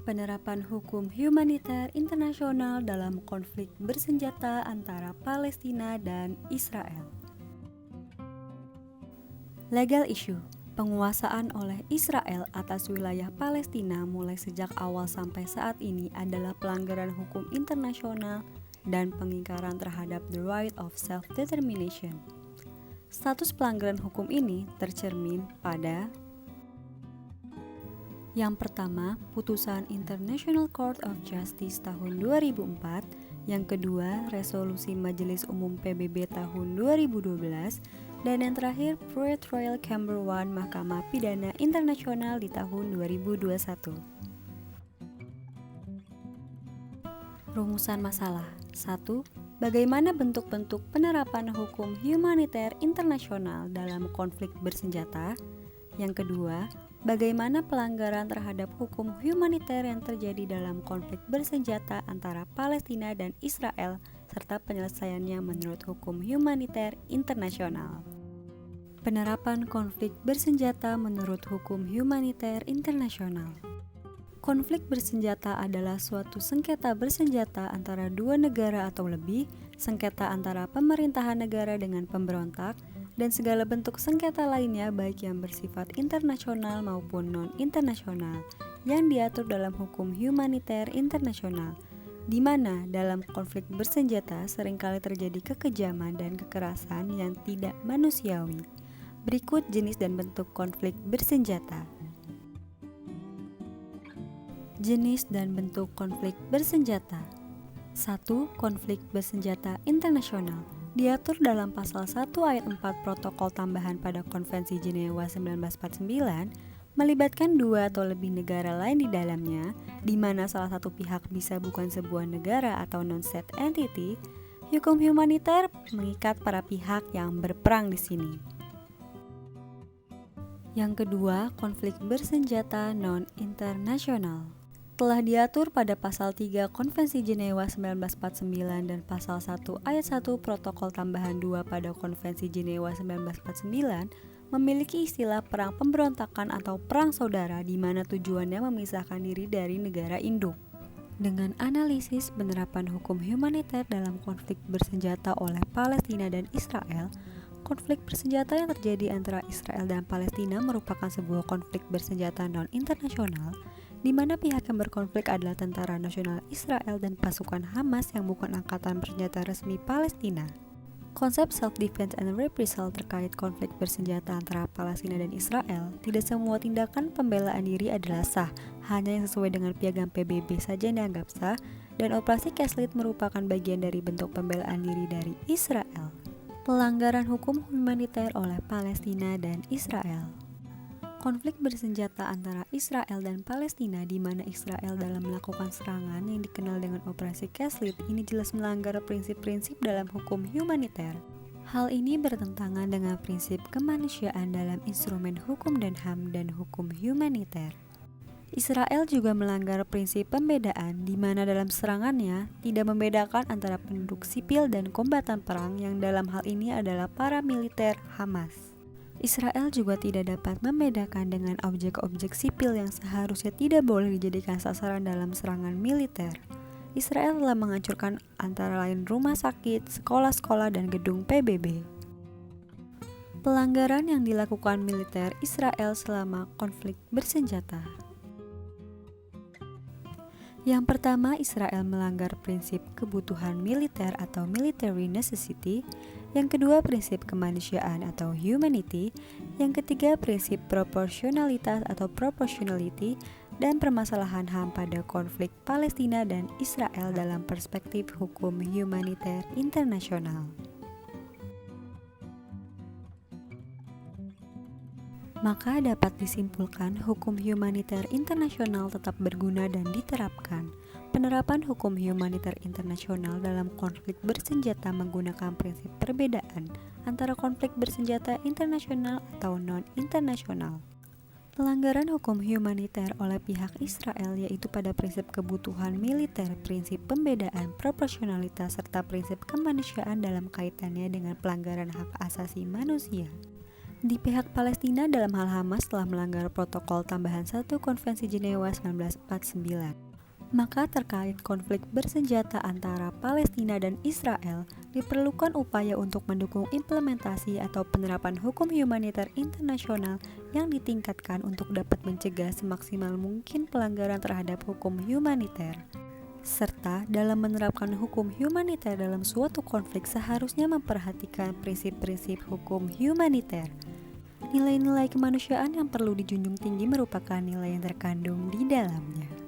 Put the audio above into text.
Penerapan hukum humaniter internasional dalam konflik bersenjata antara Palestina dan Israel. Legal issue. Penguasaan oleh Israel atas wilayah Palestina mulai sejak awal sampai saat ini adalah pelanggaran hukum internasional dan pengingkaran terhadap the right of self-determination. Status pelanggaran hukum ini tercermin pada yang pertama, putusan International Court of Justice tahun 2004, yang kedua, resolusi Majelis Umum PBB tahun 2012, dan yang terakhir, Pro-Trial Chamber 1 Mahkamah Pidana Internasional di tahun 2021. Rumusan masalah. 1. Bagaimana bentuk-bentuk penerapan hukum humaniter internasional dalam konflik bersenjata? Yang kedua, bagaimana pelanggaran terhadap hukum humaniter yang terjadi dalam konflik bersenjata antara Palestina dan Israel serta penyelesaiannya menurut hukum humaniter internasional. Penerapan konflik bersenjata menurut hukum humaniter internasional. Konflik bersenjata adalah suatu sengketa bersenjata antara dua negara atau lebih, sengketa antara pemerintahan negara dengan pemberontak, dan segala bentuk sengketa lainnya baik yang bersifat internasional maupun non-internasional yang diatur dalam hukum humaniter internasional, di mana dalam konflik bersenjata seringkali terjadi kekejaman dan kekerasan yang tidak manusiawi. Berikut jenis dan bentuk konflik bersenjata. Jenis dan bentuk konflik bersenjata. 1. Konflik bersenjata internasional. Diatur dalam pasal 1 ayat 4 protokol tambahan pada Konvensi Jenewa 1949, melibatkan dua atau lebih negara lain di dalamnya, di mana salah satu pihak bisa bukan sebuah negara atau non-state entity. Hukum humaniter mengikat para pihak yang berperang di sini. Yang kedua, konflik bersenjata non-internasional. Telah diatur pada pasal 3 Konvensi Jenewa 1949 dan pasal 1 ayat 1 protokol tambahan 2 pada Konvensi Jenewa 1949 memiliki istilah perang pemberontakan atau perang saudara di mana tujuannya memisahkan diri dari negara induk. Dengan analisis penerapan hukum humaniter dalam konflik bersenjata oleh Palestina dan Israel, konflik bersenjata yang terjadi antara Israel dan Palestina merupakan sebuah konflik bersenjata non-internasional di mana pihak yang berkonflik adalah Tentara Nasional Israel dan pasukan Hamas yang bukan angkatan bersenjata resmi Palestina. Konsep self-defense and reprisal terkait konflik bersenjata antara Palestina dan Israel, tidak semua tindakan pembelaan diri adalah sah, hanya yang sesuai dengan piagam PBB saja yang dianggap sah, dan operasi Castle merupakan bagian dari bentuk pembelaan diri dari Israel. Pelanggaran hukum humaniter oleh Palestina dan Israel. Konflik bersenjata antara Israel dan Palestina di mana Israel dalam melakukan serangan yang dikenal dengan operasi Castle ini jelas melanggar prinsip-prinsip dalam hukum humaniter. Hal ini bertentangan dengan prinsip kemanusiaan dalam instrumen hukum dan HAM dan hukum humaniter. Israel juga melanggar prinsip pembedaan di mana dalam serangannya tidak membedakan antara penduduk sipil dan kombatan perang yang dalam hal ini adalah para militer Hamas. Israel juga tidak dapat membedakan dengan objek-objek sipil yang seharusnya tidak boleh dijadikan sasaran dalam serangan militer. Israel telah menghancurkan antara lain rumah sakit, sekolah-sekolah, dan gedung PBB. Pelanggaran yang dilakukan militer Israel selama konflik bersenjata. Yang pertama, Israel melanggar prinsip kebutuhan militer atau military necessity. Yang kedua, prinsip kemanusiaan atau humanity. Yang ketiga, prinsip proporsionalitas atau proportionality. Dan permasalahan HAM pada konflik Palestina dan Israel dalam perspektif hukum humaniter internasional. Maka dapat disimpulkan hukum humaniter internasional tetap berguna dan diterapkan. Penerapan hukum humaniter internasional dalam konflik bersenjata menggunakan prinsip perbedaan antara konflik bersenjata internasional atau non-internasional. Pelanggaran hukum humaniter oleh pihak Israel yaitu pada prinsip kebutuhan militer, prinsip pembedaan, proporsionalitas, serta prinsip kemanusiaan dalam kaitannya dengan pelanggaran hak asasi manusia. Di pihak Palestina dalam hal Hamas telah melanggar protokol tambahan 1 Konvensi Jenewa 1949. Maka terkait konflik bersenjata antara Palestina dan Israel, diperlukan upaya untuk mendukung implementasi atau penerapan hukum humaniter internasional yang ditingkatkan untuk dapat mencegah semaksimal mungkin pelanggaran terhadap hukum humaniter. Serta dalam menerapkan hukum humaniter dalam suatu konflik seharusnya memperhatikan prinsip-prinsip hukum humaniter. Nilai-nilai kemanusiaan yang perlu dijunjung tinggi merupakan nilai yang terkandung di dalamnya.